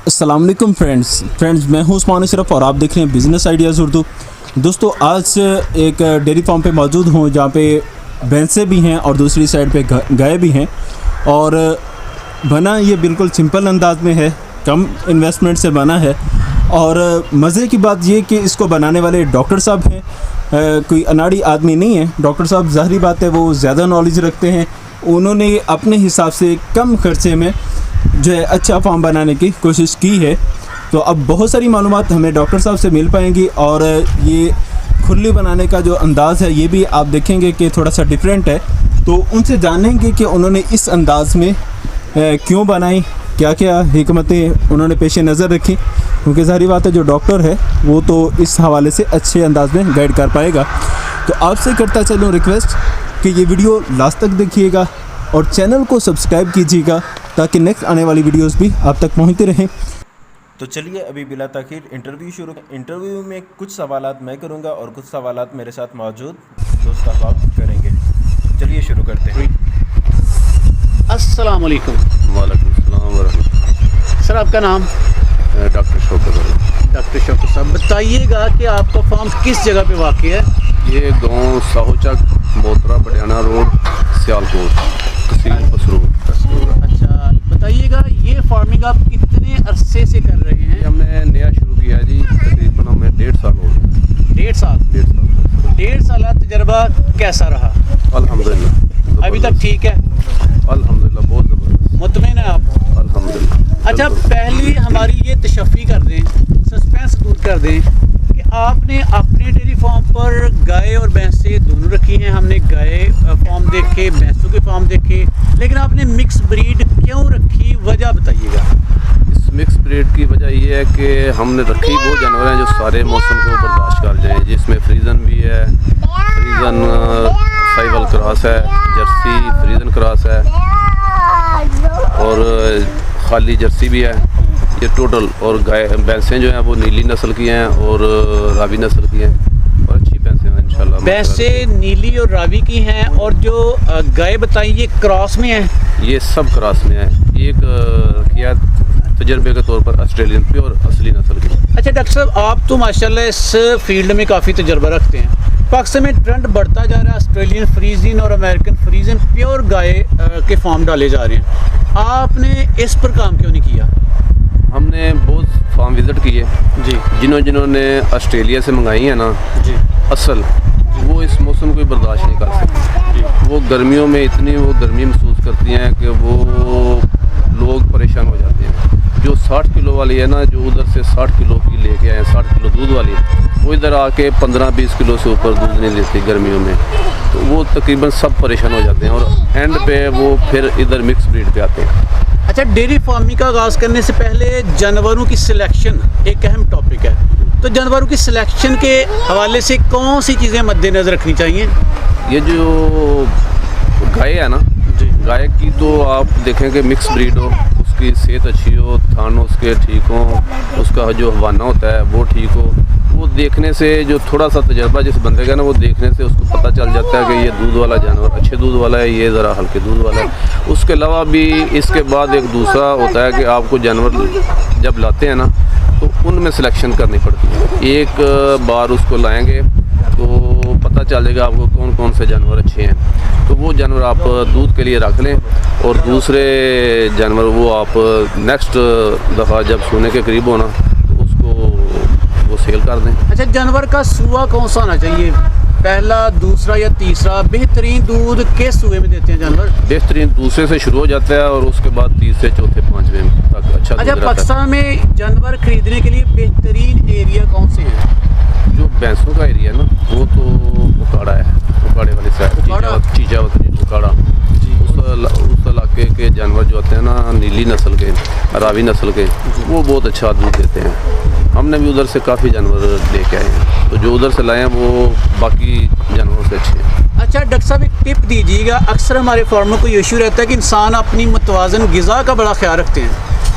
अस्सलाम वालेकुम फ्रेंड्स मैं हूं उस्मान अशरफ और आप देख रहे हैं बिज़नेस आइडियाज़ उर्दू। दोस्तों आज एक डेयरी फार्म पे मौजूद हूं जहां पे भैंसें भी हैं और दूसरी साइड पे गाय भी हैं और बना ये बिल्कुल सिंपल अंदाज में है, कम इन्वेस्टमेंट से बना है। और मज़े की बात ये कि इसको बनाने वाले डॉक्टर साहब हैं, कोई अनाड़ी आदमी नहीं है। डॉक्टर साहब ज़ाहिरी बात है वो ज़्यादा नॉलेज रखते हैं, उन्होंने अपने हिसाब से कम खर्चे में जो है अच्छा फार्म बनाने की कोशिश की है। तो अब बहुत सारी मालूमात हमें डॉक्टर साहब से मिल पाएंगी और ये खुरली बनाने का जो अंदाज़ है ये भी आप देखेंगे कि थोड़ा सा डिफरेंट है। तो उनसे जानेंगे कि उन्होंने इस अंदाज़ में क्यों बनाई, क्या क्या हिकमतें उन्होंने पेश नज़र रखी, क्योंकि ज़ाहिर बात है जो डॉक्टर है वो तो इस हवाले से अच्छे अंदाज में गाइड कर पाएगा। तो आपसे करता चलूँ रिक्वेस्ट कि ये वीडियो लास्ट तक देखिएगा और चैनल को सब्सक्राइब कीजिएगा ताकि नेक्स्ट आने वाली वीडियोस भी आप तक पहुंचते रहें। तो चलिए अभी बिला ताखीर इंटरव्यू शुरू। इंटरव्यू में कुछ सवालात मैं करूंगा और कुछ सवालात मेरे साथ मौजूद दोस्त अहबाब करेंगे। चलिए शुरू करते हैं। अस्सलाम वालेकुम। वालेकुम सलाम वरहमतुल्लाह। सर आपका नाम? डॉक्टर शौकत। डॉक्टर शौकत साहब, बताइएगा कि आपका फार्म किस जगह पे वाक़ है? ये गांव साहोचक, मोतरा, बडियाना रोड, सियालकोट, तहसील पसरूर। अच्छा, बताइएगा ये फार्मिंग आप कितने अरसे से कर रहे ये हैं? हमने नया शुरू किया है जी, तकरीबन हमें 1.5 साल हो गए। 1.5 साल। 1.5 साल तजर्बा कैसा रहा? अल्हम्दुलिल्लाह अभी तक ठीक है? अल्हम्दुलिल्लाह बहुत ज़बरदस्त। मुतमिन है आप? अल्हम्दुलिल्लाह। अच्छा, पहली हमारी ये तशफ़ी कर दें, सस्पेंस दूर कर दें कि आपने अपने डेयरी फार्म पर गाय और भैंसें दोनों रखी हैं। हमने गाय फार्म देखे, भैंसों के फार्म देखे, लेकिन आपने मिक्स ब्रीड क्यों रखी, वजह बताइएगा। इस मिक्स ब्रीड की वजह ये है कि हमने रखी वो जानवर हैं जो सारे मौसम को बर्दाश्त कर जाएँ, जिसमें फ्रीजन भी है, फ्रीजन साइवल क्रॉस है, जर्सी फ्रीजन क्रॉस है और खाली जर्सी भी है। ये टोटल और गाय भैंसें जो हैं वो नीली नस्ल की हैं और रावी नस्ल की हैं और अच्छी भैंसें हैं इंशाल्लाह। भैंसें नीली और रावी की हैं और जो गाय बताई ये क्रॉस में है? ये सब क्रॉस में है। एक किया तजर्बे के तौर पर ऑस्ट्रेलियन प्योर असली नस्ल की। अच्छा डॉक्टर साहब, आप तो माशाल्लाह इस फील्ड में काफ़ी तजर्बा रखते हैं। पाकिस्तान में ट्रेंड बढ़ता जा रहा है, ऑस्ट्रेलियन फ्रीजन और अमेरिकन फ्रीजन प्योर गाय के फार्म डाले जा रहे हैं। आपने इस पर काम क्यों नहीं किया? हमने बहुत फार्म विज़िट किए जी। जिन्होंने ऑस्ट्रेलिया से मंगाई है ना जी। असल, वो इस मौसम को बर्दाश्त नहीं कर सकती। वो गर्मियों में इतनी वो गर्मी महसूस करती हैं कि वो लोग परेशान हो जाते हैं। जो 60 किलो वाली है ना, जो उधर से 60 किलो की लेके आए, 60 किलो दूध वाली, वो इधर आके 15-20 किलो से ऊपर दूध नहीं देती गर्मियों में, तो वो तकरीबन सब परेशान हो जाते हैं और एंड पे वो फिर इधर मिक्स ब्रीड पे आते हैं। अच्छा, डेयरी फार्मिंग का आगाज़ करने से पहले जानवरों की सिलेक्शन एक अहम टॉपिक है, तो जानवरों की सिलेक्शन के हवाले से कौन सी चीज़ें मद्देनज़र रखनी चाहिए? ये जो गाय है ना जी, गाय की तो आप देखें कि मिक्स ब्रीड हो, उसकी सेहत अच्छी हो, थान उसके ठीक हो, उसका जो हवाना होता है वो ठीक हो। वो देखने से जो थोड़ा सा तजर्बा जिस बंदे का ना, वो देखने से उसको पता चल जाता है कि ये दूध वाला जानवर अच्छे दूध वाला है, ये ज़रा हल्के दूध वाला है। उसके अलावा भी इसके बाद एक दूसरा होता है कि आपको जानवर जब लाते हैं ना तो उनमें सिलेक्शन करनी पड़ती है। एक बार उसको लाएंगे तो पता चलेगा आपको कौन कौन से जानवर अच्छे हैं, तो वो जानवर आप दूध के लिए रख लें और दूसरे जानवर वो आप नेक्स्ट दफ़ा जब सोने के करीब हो ना तो उसको वो सेल कर दें। अच्छा, जानवर का सुआ कौन सा होना चाहिए, पहला, दूसरा या तीसरा? बेहतरीन दूध किस सुए में देते हैं जानवर? बेहतरीन दूसरे से शुरू हो जाता है और उसके बाद तीसरे, चौथे, पाँचवें तक अच्छा। अच्छा, पाकिस्तान में जानवर खरीदने के लिए बेहतरीन एरिया कौन से हैं? जो भैंसों का एरिया है ना वो तो उकाड़ा है, उकाड़े वाली साइड, चीचावतनी उकाड़ा। उस इलाके के जानवर जो होते हैं ना नीली नस्ल के, रावी नस्ल के, वो बहुत अच्छा दूध देते हैं। हमने भी उधर से काफ़ी जानवर लेके आए हैं, तो जो उधर से लाए हैं वो बाकी जानवरों से अच्छे हैं। अच्छा डॉक्टर साहब, एक टिप दीजिएगा। अक्सर हमारे फार्मर को ये इशू रहता है कि इंसान अपनी मुतवाज़न ग़िज़ा का बड़ा ख्याल रखते हैं,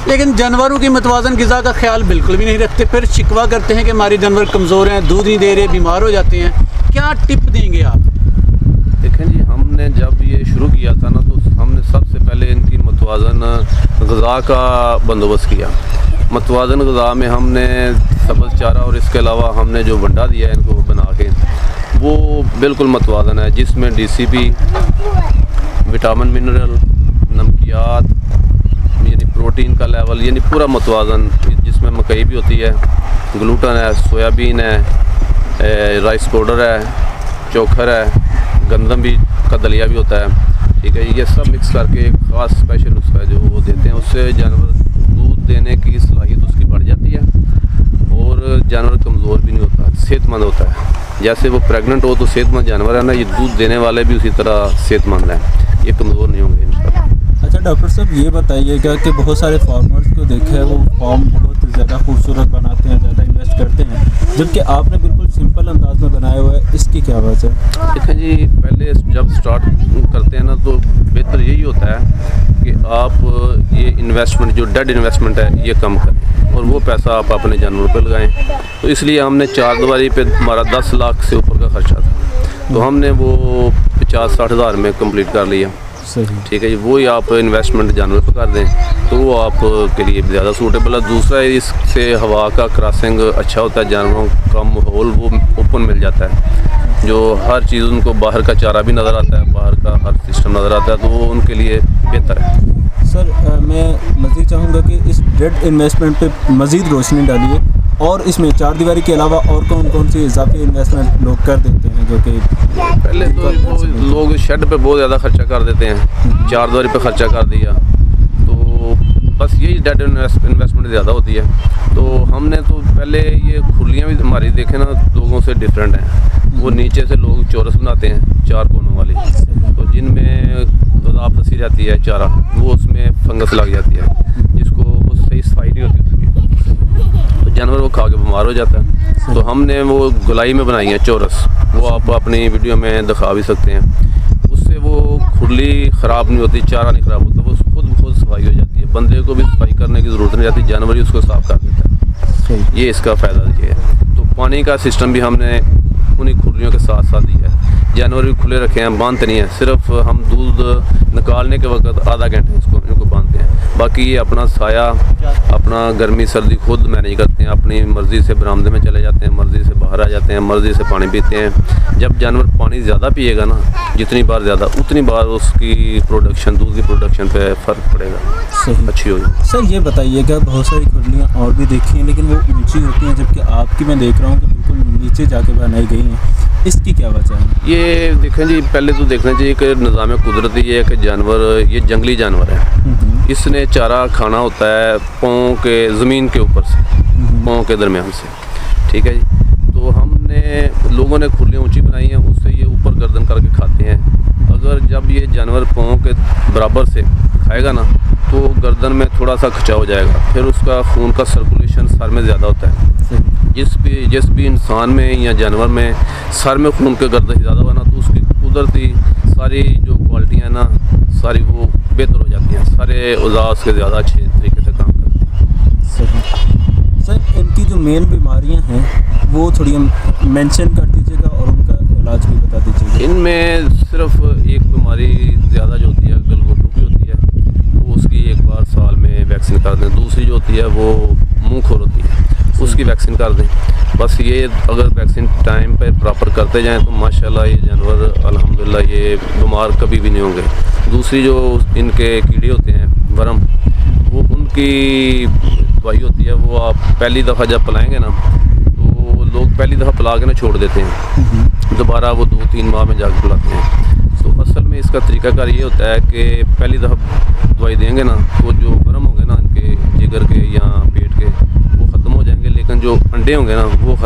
लेकिन जानवरों की मुतवाज़न ग़िज़ा का ख्याल बिल्कुल भी नहीं रखते, फिर शिकवा करते हैं कि हमारे जानवर कमज़ोर हैं, दूध नहीं दे रहे, बीमार हो जाते हैं। क्या टिप देंगे आप? देखें जी, हमने जब ये शुरू किया था ना तो हमने सबसे पहले इनकी मुतवाज़न ग़िज़ा का बंदोबस्त किया। मतवाजन ग़िज़ा में हमने सब्ज़ चारा और इसके अलावा हमने जो वंडा दिया है इनको बना के, वो बिल्कुल मतवाजन है, जिसमें DCP, विटामिन मिनरल, नमकियात यानी प्रोटीन का लेवल यानी पूरा मतवाजन, जिसमें मकई भी होती है, ग्लूटन है, सोयाबीन है, राइस पाउडर है, चोखर है, गंदम भी का दलिया भी होता है। ठीक है, ये सब मिक्स करके एक ख़ास स्पेशल नुस्खा है जो वो देते हैं। उससे जानवर दूध देने की सलाहियत उसकी बढ़ जाती है और जानवर कमज़ोर भी नहीं होता, सेहतमंद होता है। जैसे वो प्रेग्नेंट हो तो सेहतमंद जानवर है ना, ये दूध देने वाले भी उसी तरह सेहतमंद हैं, ये कमज़ोर नहीं होंगे इंशाल्लाह। अच्छा डॉक्टर साहब, ये बताइएगा कि बहुत सारे फार्मर्स को देखा है वो फार्म बहुत ज़्यादा खूबसूरत बनाते हैं, ज़्यादा इन्वेस्ट करते हैं, जबकि आपने बिल्कुल सिंपल अंदाज में बनाया हुआ है, इसकी क्या वजह है? देखें जी, पहले जब स्टार्ट करते हैं ना तो बेहतर यही होता है कि आप ये इन्वेस्टमेंट जो डेड इन्वेस्टमेंट है ये कम करें और वो पैसा आप अपने जानवरों पर लगाएं। तो इसलिए हमने 4 दीवारी पे हमारा 10 लाख से ऊपर का खर्चा था, तो हमने वो 50-60 हज़ार में कंप्लीट कर लिया। सही, ठीक है जी, वही आप इन्वेस्टमेंट जानवर पर कर दें तो वो आप के लिए ज़्यादा सूटेबल है। दूसरा है, इससे हवा का क्रॉसिंग अच्छा होता है, जानवरों का माहौल वो ओपन मिल जाता है, जो हर चीज़ उनको बाहर का चारा भी नज़र आता है, बाहर का हर सिस्टम नज़र आता है, तो वो उनके लिए बेहतर है। सर मैं मज़ीद चाहूँगा कि इस डेड इन्वेस्टमेंट पे मज़ीद रोशनी डालिए और इसमें 4 दीवारी के अलावा और कौन कौन सी इजाफी इन्वेस्टमेंट लोग कर देते हैं जो कि पहले तो वो लोग शेड पे बहुत ज़्यादा खर्चा कर देते हैं, 4 दीवारी पे खर्चा कर दिया, तो बस यही डेड इन्वेस्टमेंट ज़्यादा होती है। तो हमने तो पहले ये खुलियाँ भी हमारी देखें ना लोगों से डिफरेंट हैं, वो नीचे से लोग चौरस बनाते हैं 4 कोनों वाली, तो जिनमें ग़िज़ा फंसी रहती है चारा, वो उसमें फंगस लग जाती है, जिसको वो सही सफाई नहीं होती उसकी, तो जानवर वो खा के बीमार हो जाता है। तो हमने वो गोलाई में बनाई है चौरस, वो आप अपनी वीडियो में दिखा भी सकते हैं। उससे वो खुरली ख़राब नहीं होती, चारा नहीं ख़राब होता, वो खुद सफाई हो जाती है, बंदे को भी सफाई करने की ज़रूरत नहीं रहती, जानवर ही उसको साफ़ कर देता है। ये इसका फ़ायदा ये है। तो पानी का सिस्टम भी हमने उन्हीं खुरलियों के साथ साथ दिया है, जानवर भी खुले रखे हैं, बांधते नहीं हैं, सिर्फ हम दूध निकालने के वक्त आधा घंटे इनको बांधते हैं, बाकी ये अपना साया, अपना गर्मी सर्दी खुद मैनेज करते हैं, अपनी मर्ज़ी से बरामदे में चले जाते हैं, मर्ज़ी से बाहर आ जाते हैं, मर्ज़ी से पानी पीते हैं। जब जानवर पानी ज़्यादा पिएगा ना, जितनी बार ज़्यादा उतनी बार उसकी प्रोडक्शन, दूध की प्रोडक्शन पे फ़र्क पड़ेगा, सही अच्छी होगी। सर ये बताइएगा, बहुत सारी खुरलियाँ और भी देखी हैं लेकिन वो ऊंची होती हैं, जबकि आपकी मैं देख रहा हूँ कि बिल्कुल नीचे जाके बनाई गई हैं, इसकी क्या वजह है? ये देखें जी, पहले तो देखना चाहिए कि निज़ाम कुदरती ये कि जानवर ये जंगली जानवर है, इसने चारा खाना होता है पाँव के ज़मीन के ऊपर से, पाँव के दरमियान से। ठीक है जी, तो हमने लोगों ने खुरलियाँ ऊंची बनाई हैं, उससे ये ऊपर गर्दन करके खाते हैं। अगर जब ये जानवर पाँव के बराबर से खाएगा ना तो गर्दन में थोड़ा सा खिंचाव हो जाएगा, फिर उसका खून का सर्कुलेशन सर में ज़्यादा होता है। जिस भी इंसान में या जानवर में सर में खून का गर्दन ज़्यादा हुआ ना तो उसकी कुदरती सारी जो क्वालिटियाँ ना सारी वो बेहतर हो जाती हैं, सारे औज़ार के ज़्यादा अच्छे तरीके से काम करते हैं। सही। सर इनकी जो मेन बीमारियां हैं वो थोड़ी हम मेंशन कर दीजिएगा और उनका इलाज भी बता दीजिएगा। इनमें सिर्फ एक बीमारी ज़्यादा जो होती है गलघोटू की होती है, वो उसकी एक बार साल में वैक्सीन कर दें। दूसरी जो होती है वो मुँह खोर होती है, उसकी वैक्सीन कर दें। बस ये अगर वैक्सीन टाइम पर प्रॉपर करते जाएं तो माशाल्लाह ये जानवर अल्हम्दुलिल्लाह ये बीमार कभी भी नहीं होंगे। दूसरी जो इनके कीड़े होते हैं वर्म, वो उनकी दवाई होती है, वो आप पहली दफ़ा जब पिलाएंगे ना तो लोग पहली दफ़ा पिला के ना छोड़ देते हैं, दोबारा वो 2-3 माह में जाकर पिलाते हैं। तो असल में इसका तरीकाकार ये होता है कि पहली दफ़ा दवाई देंगे ना तो जो वर्म होंगे ना इनके जिगर के या पेट के वो ख़त्म हो जाएंगे, लेकिन जो अंडे होंगे ना वो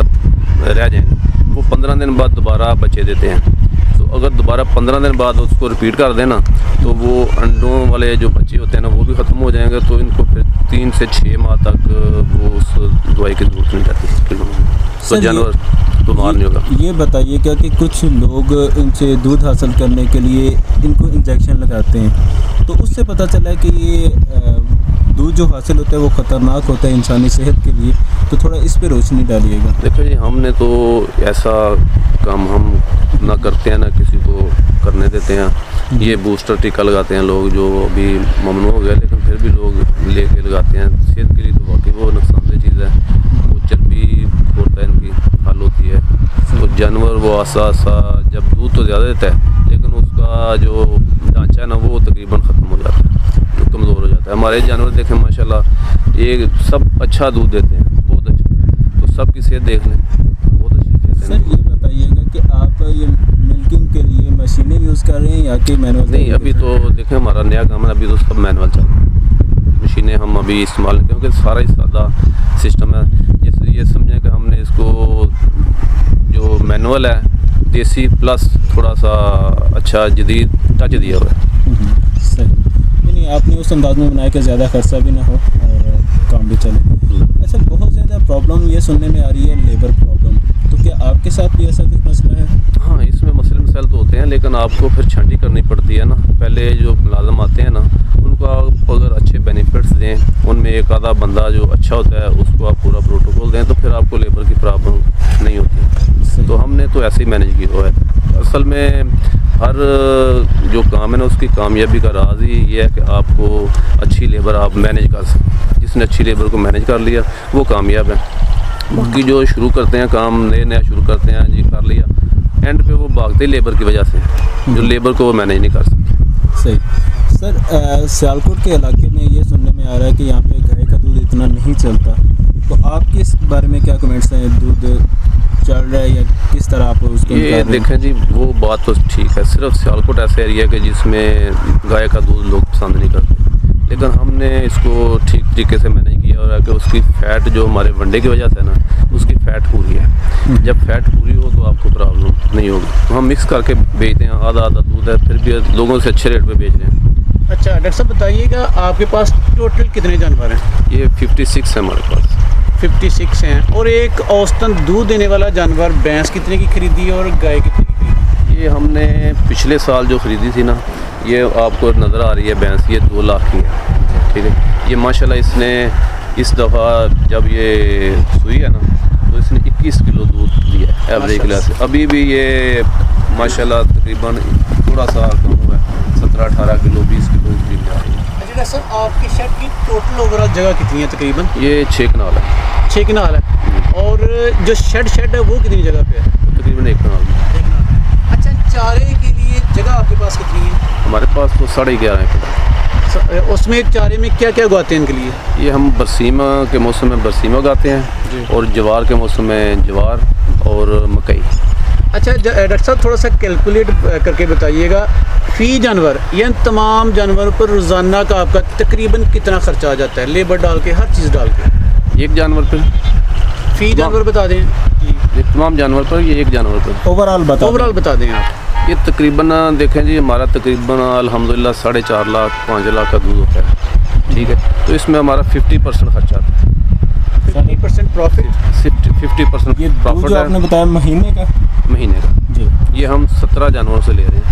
रह जाएंगे। वो 15 दिन बाद दोबारा बच्चे देते हैं। तो अगर दोबारा 15 दिन बाद उसको रिपीट कर देना तो वो अंडों वाले जो बच्चे होते हैं ना वो भी ख़त्म हो जाएंगे। तो इनको फिर 3 से 6 माह तक वो उस दवाई की ज़रूरत नहीं रहती, तो जानवर बीमार नहीं होगा। ये बताइए क्या कि कुछ लोग इनसे दूध हासिल करने के लिए इनको इंजेक्शन लगाते हैं, तो उससे पता चला है कि ये दूध जो हासिल होता है वो ख़तरनाक होता है इंसानी सेहत के लिए, तो थोड़ा इस पे रोशनी डालिएगा। देखो जी, हमने तो ऐसा काम हम ना करते हैं ना किसी को करने देते हैं। ये बूस्टर टीका लगाते हैं लोग, जो अभी ममनू हो गया लेकिन फिर भी लोग लेके लगाते हैं। सेहत के लिए तो वाकई वो चर्बी होता है इनकी हल होती है। तो जानवर वो आसा जब दूध तो ज़्यादा देता है लेकिन उसका जो ढांचा है ना वो तकरीबन ख़त्म हो जाता है, कमज़ोर हो जाता है। हमारे जानवर देखें माशाल्लाह ये सब अच्छा दूध देते हैं, बहुत अच्छा। तो सबकी सेहत देख लें, बहुत अच्छी सेहत सर है। ये बताइएगा कि आप ये मिल्किंग के लिए मशीनें यूज़ कर रहे हैं या कि मैनुअल? नहीं, अभी तो देखें हमारा नया काम है, अभी तो सब मैनुअल चल रहा है। मशीनें हम अभी इस्तेमाल नहीं, क्योंकि सारा ही सादा सिस्टम है। जैसे ये समझें कि हमने इसको जो मैनुअल है देसी प्लस थोड़ा सा अच्छा जदीद टच दिया हुआ है। सही, नहीं आपने उस अंदाज में बनाया कि ज़्यादा खर्चा भी ना हो और काम भी चले। अच्छा, बहुत ज़्यादा प्रॉब्लम ये सुनने में आ रही है लेबर प्रॉब्लम, तो क्या आपके साथ भी ऐसा कुछ मसला है? हाँ, इसमें मसले मसाइल तो होते हैं लेकिन आपको फिर छांटी करनी पड़ती है ना। पहले जो मुलाजम आते हैं ना उनको आप अगर अच्छे बेनिफिट्स दें, उनमें एक आधा बंदा जो अच्छा होता है उसको आप पूरा प्रोटोकॉल दें तो फिर आपको लेबर की प्रॉब्लम नहीं होती। तो हमने तो ऐसे ही मैनेज किया हुआ है। असल में हर जो काम है ना उसकी कामयाबी का राज ही ये है कि आपको अच्छी लेबर आप मैनेज कर सकें। जिसने अच्छी लेबर को मैनेज कर लिया वो कामयाब है। बाकी जो शुरू करते हैं काम नया शुरू करते हैं जी कर लिया, एंड पे वो भागते लेबर की वजह से, जो लेबर को वो मैनेज नहीं कर सकते। सही। सर सियालकोट के इलाके में ये सुनने में आ रहा है कि यहाँ पे गाय का दूध इतना नहीं चलता, तो आपके इस बारे में क्या कमेंट्स हैं? दूध चल रहा है या किस तरह आप उसको ये देखें जी, वो बात तो ठीक है। सिर्फ सियालकोट ऐसा एरिया है कि जिसमें गाय का दूध लोग पसंद नहीं करते, लेकिन हमने इसको ठीक तरीके से मैनेज किया और कि उसकी फ़ैट जो हमारे वनडे की वजह से ना उसकी फ़ैट पूरी है। जब फ़ैट पूरी हो तो आपको प्रॉब्लम नहीं होगी। तो हम मिक्स करके बेचते हैं, आधा दूध है, फिर भी लोगों से अच्छे रेट पे बेच रहे हैं। अच्छा डॉक्टर साहब बताइएगा, आपके पास टोटल कितने जानवर हैं? ये 56 है हमारे पास। 56 हैं। और एक औसतन दूध देने वाला जानवर भैंस कितने की खरीदी है और गाय कितने की खरीदी? ये हमने पिछले साल जो ख़रीदी थी ना, ये आपको नज़र आ रही है भैंस, ये 2 लाख की है। ठीक है, ये माशाल्लाह इसने इस दफ़ा जब ये सुई है ना तो इसने 21 किलो दूध दिया है एवरेज क्लास से। अभी भी ये माशाल्लाह तकरीबन थोड़ा सा कम हुआ है, 17-18 किलो 20 किलो दूध जा रही है। अच्छा डॉक्टर साहब, आपकी शेड की टोटल ओवरऑल जगह कितनी है तकरीबन? ये 6 कनाल है। 6 कनाल है। और जो शेड है वो कितनी जगह पे है? तकरीबन 1 कनाल में। अच्छा, चारे के लिए जगह आपके पास कितनी है? हमारे पास तो 11.5 कनाल। उसमें चारे में क्या क्या उगाते हैं इनके लिए? ये हम बरसीमा के मौसम में बरसीमा उगाते हैं और जवार के मौसम में जवार और मकई। अच्छा डॉक्टर साहब, थोड़ा सा कैलकुलेट करके बताइएगा, फ़ी जानवर या तमाम जानवरों पर रोज़ाना का आपका तकरीबन कितना खर्चा आ जाता है, लेबर डाल के, हर चीज़ डाल के? एक जानवर पर फ़ी जानवर बता दें। ये तमाम जानवर पर, ये एक जानवर पर ओवरऑल बता दें आप। ये तकरीबन देखें जी, हमारा तकरीबन अल्हम्दुलिल्लाह 4.5 लाख 5 लाख का दूध होता है। ठीक है, तो इसमें हमारा 50% खर्चा आता है। 50% प्रॉफिट? 50% ये दूध प्रॉफिट जो है आपने बताया महीने का? महीने का जी। ये हम 17 जानवरों से ले रहे हैं,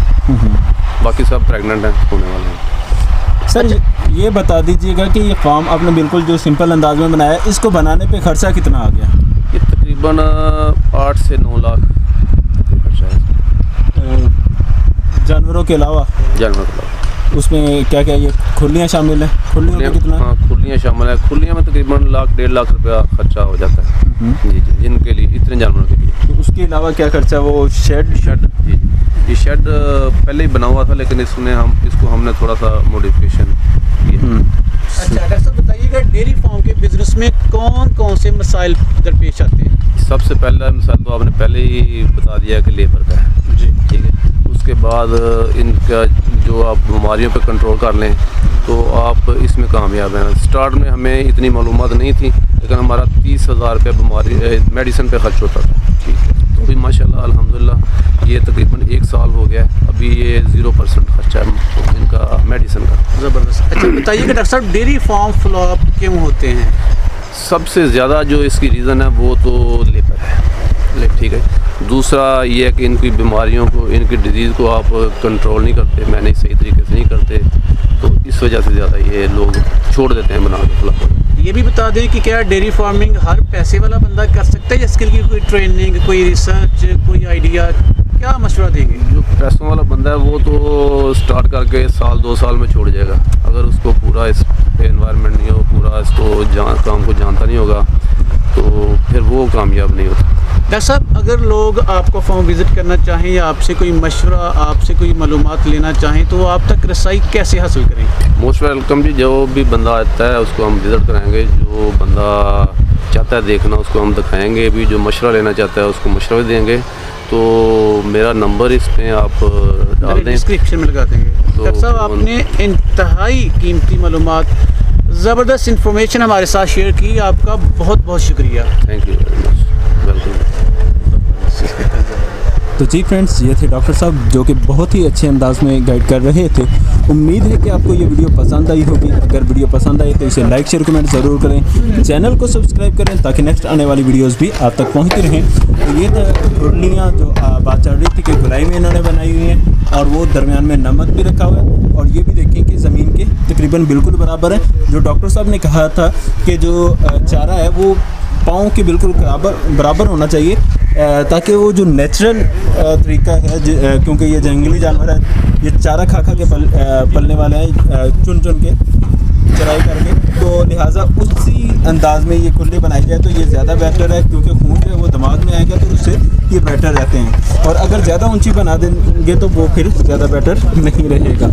बाकी सब प्रेग्नेंट हैं, होने वाले हैं। सर ये बता दीजिएगा कि ये फार्म आपने बिल्कुल जो सिंपल अंदाज में बनाया है, इसको बनाने पे खर्चा कितना आ गया? ये तकरीबन 8 से 9 लाख खर्चा है जानवरों के अलावा। जानवर का। उसमें क्या क्या ये खुलियाँ शामिल हैं? खुलियों में कितना? हाँ, खुलियाँ शामिल है। खुलियाँ में तकरीबन 1.5 लाख रुपया खर्चा हो जाता है। जी जी, जिनके लिए इतने जानवरों के लिए। तो उसके अलावा क्या खर्चा? वो शेड जी, ये शेड पहले ही बना हुआ था लेकिन इसको हमने थोड़ा सा मॉडिफिकेशन किया। अच्छा डॉक्टर साहब बताइएगा, डेयरी फार्म के बिजनेस में कौन कौन से मसाइल दरपेश आते हैं? सबसे पहला मिसाल तो आपने पहले ही बता दिया कि लेबर का है जी। ठीक है, उसके बाद इनका जो आप बीमारियों पे कंट्रोल कर लें तो आप इसमें कामयाब हैं। स्टार्ट में हमें इतनी मालूमात नहीं थी लेकिन हमारा 30,000 रुपये बीमारी मेडिसिन पे खर्च होता था। ठीक है, तो अभी माशाल्लाह अल्हम्दुलिल्लाह ये तकरीबन 1 साल हो गया है, अभी ये 0% खर्चा है इनका मेडिसिन का। ज़बरदस्त। अच्छा बताइए कि डॉक्टर साहब, डेयरी फार्म फ्लॉप क्यों होते हैं? सबसे ज़्यादा जो इसकी रीज़न है वो तो लेबर है। ठीक है, दूसरा ये है कि इनकी बीमारियों को, इनकी डिजीज़ को आप कंट्रोल नहीं करते, मैनेज सही तरीके से नहीं करते, तो इस वजह से ज़्यादा ये लोग छोड़ देते हैं बना के फ्लॉप। ये भी बता दें कि क्या डेयरी फार्मिंग हर पैसे वाला बंदा कर सकता है या इसके लिए कोई ट्रेनिंग, कोई रिसर्च, कोई आइडिया, क्या मशवरा देंगे? जो पैसों वाला बंदा है वो तो स्टार्ट करके 1-2 साल में छोड़ जाएगा। अगर उसको पूरा इस एनवायरनमेंट नहीं हो, पूरा इसको काम को जानता नहीं होगा तो फिर वो कामयाब नहीं होता। डॉक्टर साहब, अगर लोग आपका फॉर्म विज़िट करना चाहें या आपसे कोई मशवरा, आपसे कोई मालूमात लेना चाहें तो आप तक रसाई कैसे हासिल करें? मोस्ट वेलकम जी, जो भी बंदा आता है उसको हम विज़िट कराएंगे। जो बंदा चाहता है देखना उसको हम दिखाएंगे भी, जो मशवरा लेना चाहता है उसको मशवरा भी देंगे। तो मेरा नंबर इस पे आप डाल दें, डिस्क्रिप्शन में लगा देंगे। डॉक्टर साहब, आपने इंतहाई कीमती मालूमात, ज़बरदस्त इंफॉर्मेशन हमारे साथ शेयर की, आपका बहुत बहुत शुक्रिया। Thank you very much, welcome. तो जी फ्रेंड्स, ये थे डॉक्टर साहब जो कि बहुत ही अच्छे अंदाज में गाइड कर रहे थे। उम्मीद है कि आपको ये वीडियो पसंद आई होगी। अगर वीडियो पसंद आई तो इसे लाइक शेयर कमेंट ज़रूर करें, चैनल को सब्सक्राइब करें ताकि नेक्स्ट आने वाली वीडियोस भी आप तक पहुंचती रहें। तो ये खुरलियाँ जो बात चल रही थी कि खुलाई में इन्होंने बनाई हुई हैं और वो दरमियान में नमक भी रखा हुआ है और ये भी देखें कि ज़मीन के तकरीबन बिल्कुल बराबर है। जो डॉक्टर साहब ने कहा था कि जो चारा है वो पाँव के बिल्कुल बराबर होना चाहिए ताकि वो जो नेचुरल तरीका है, क्योंकि ये जंगली जानवर है, ये चारा खा के पलने वाले हैं, चुन के चराई करके, तो लिहाजा उसी अंदाज में ये खुले बनाई जाए तो ये ज़्यादा बेहतर है, क्योंकि खून जो है वो दिमाग में आएगा तो उससे ये बेटर रहते हैं। और अगर ज़्यादा ऊंची बना देंगे तो वो फिर ज़्यादा बेटर नहीं रहेगा।